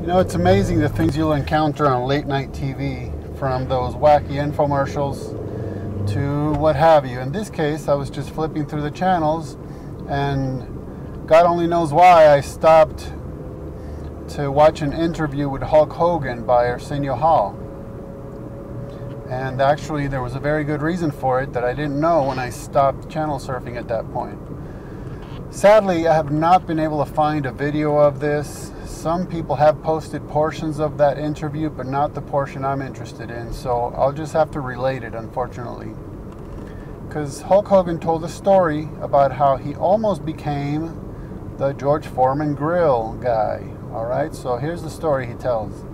You know, it's amazing the things you'll encounter on late night TV, from those wacky infomercials to what have you. In this case, I was just flipping through the channels, and God only knows why I stopped to watch an interview with Hulk Hogan by Arsenio. And actually, there was a very good reason for it that I didn't know when I stopped channel surfing at that point. Sadly, I have not been able to find a video of this. Some people have posted portions of that interview, but not the portion I'm interested in, so I'll just have to relate it, unfortunately. Because Hulk Hogan told a story about how he almost became the George Foreman grill guy. Alright, so here's the story he tells.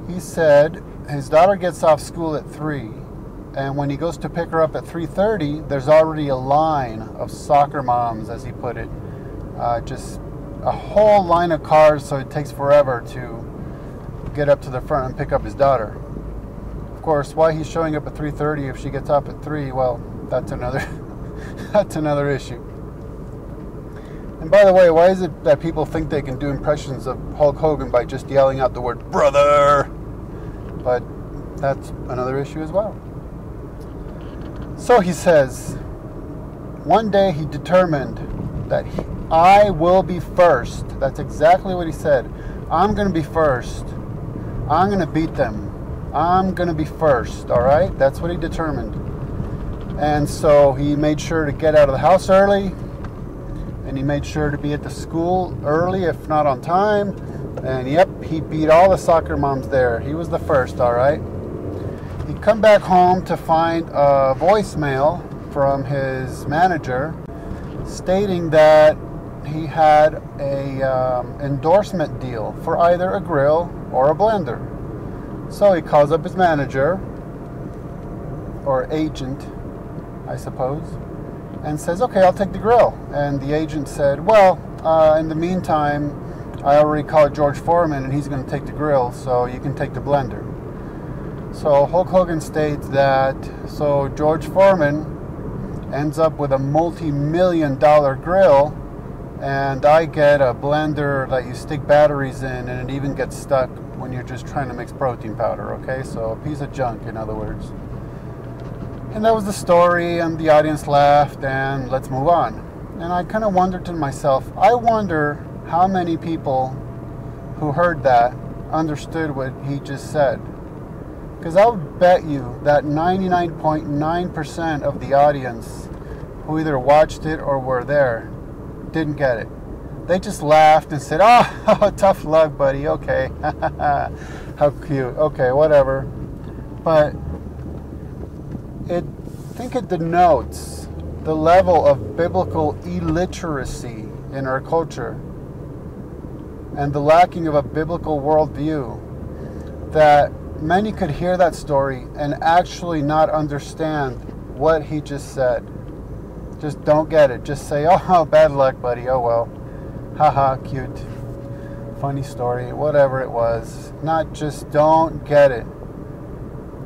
He said his daughter gets off school at 3, and when he goes to pick her up at 3:30, there's already a line of soccer moms, as he put it. Just a whole line of cars, so it takes forever to get up to the front and pick up his daughter. Of course, why he's showing up at 3:30 if she gets off at 3, well, that's another that's another issue. And by the way, why is it that people think they can do impressions of Hulk Hogan by just yelling out the word brother? But that's another issue as well. So he says, one day he determined that I will be first. That's exactly what he said. I'm going to be first. I'm going to beat them. I'm going to be first, all right? That's what he determined. And so he made sure to get out of the house early, and he made sure to be at the school early, if not on time. And yep, he beat all the soccer moms there. He was the first, all right? He'd come back home to find a voicemail from his manager stating that he had a endorsement deal for either a grill or a blender. So he calls up his manager, or agent, I suppose, and says, okay, I'll take the grill. And the agent said, well, in the meantime, I already called George Foreman and he's going to take the grill, so you can take the blender. So Hulk Hogan states that, so George Foreman ends up with a multi-million-dollar grill, and I get a blender that you stick batteries in, and it even gets stuck when you're just trying to mix protein powder, okay? So a piece of junk, in other words. And that was the story, and the audience laughed, and let's move on. And I kind of wondered to myself, I wonder how many people who heard that understood what he just said. Because I would bet you that 99.9% of the audience who either watched it or were there didn't get it. They just laughed and said, oh, tough luck, buddy, okay. How cute, okay, whatever. But I think it denotes the level of biblical illiteracy in our culture and the lacking of a biblical worldview, that many could hear that story and actually not understand what he just said. Just don't get it. Just say, oh, bad luck, buddy. Oh, well. Haha, cute. Funny story. Whatever it was. Not just don't get it.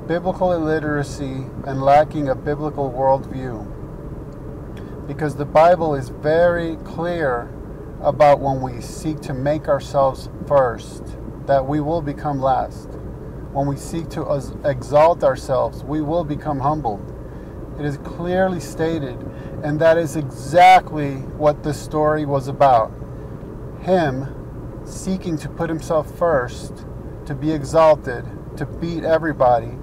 Biblical illiteracy and lacking a biblical worldview. Because the Bible is very clear about when we seek to make ourselves first, that we will become last. When we seek to exalt ourselves, we will become humbled. It is clearly stated, and that is exactly what this story was about. Him seeking to put himself first, to be exalted, to beat everybody,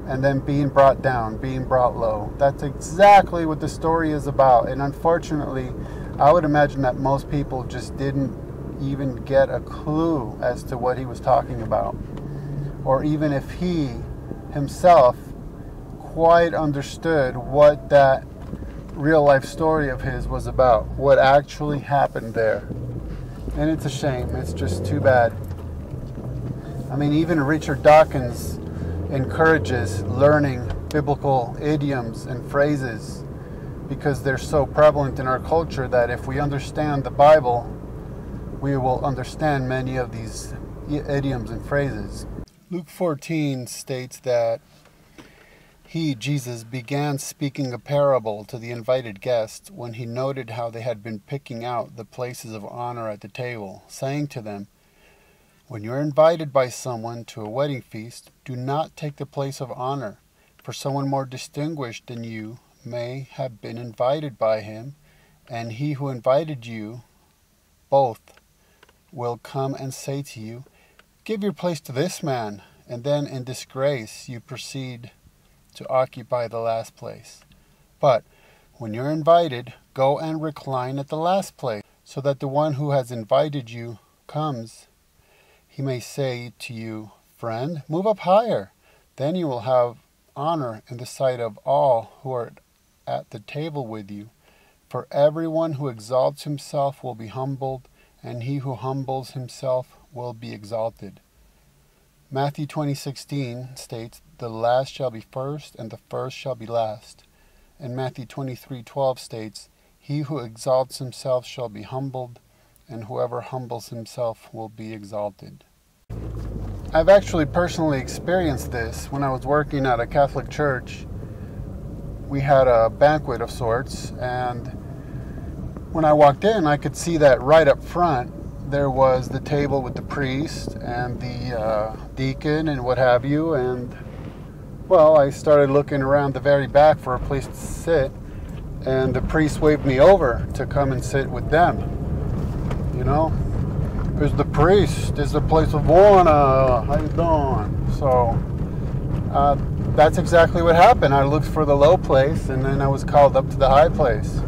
and then being brought down, being brought low. That's exactly what the story is about. And unfortunately, I would imagine that most people just didn't even get a clue as to what he was talking about. Or even if he himself quite understood what that real life story of his was about, what actually happened there. And it's a shame. It's just too bad. I mean, even Richard Dawkins encourages learning biblical idioms and phrases because they're so prevalent in our culture that if we understand the Bible, we will understand many of these idioms and phrases. Luke 14 states that He, Jesus, began speaking a parable to the invited guests when he noted how they had been picking out the places of honor at the table, saying to them, "When you are invited by someone to a wedding feast, do not take the place of honor, for someone more distinguished than you may have been invited by him, and he who invited you both will come and say to you, 'Give your place to this man,' and then in disgrace you proceed to occupy the last place. But when you're invited, go and recline at the last place, so that the one who has invited you comes. He may say to you, 'Friend, move up higher.' Then you will have honor in the sight of all who are at the table with you. For everyone who exalts himself will be humbled, and he who humbles himself will be exalted." Matthew 20:16 states, "The last shall be first, and the first shall be last." And Matthew 23:12 states, "He who exalts himself shall be humbled, and whoever humbles himself will be exalted." I've actually personally experienced this when I was working at a Catholic church. We had a banquet of sorts, and when I walked in, I could see that right up front there was the table with the priest and the deacon and what have you, and well, I started looking around the very back for a place to sit, and the priest waved me over to come and sit with them. You know, "Here's the priest, there's a place of honor, how you doing?" So that's exactly what happened. I looked for the low place, and then I was called up to the high place.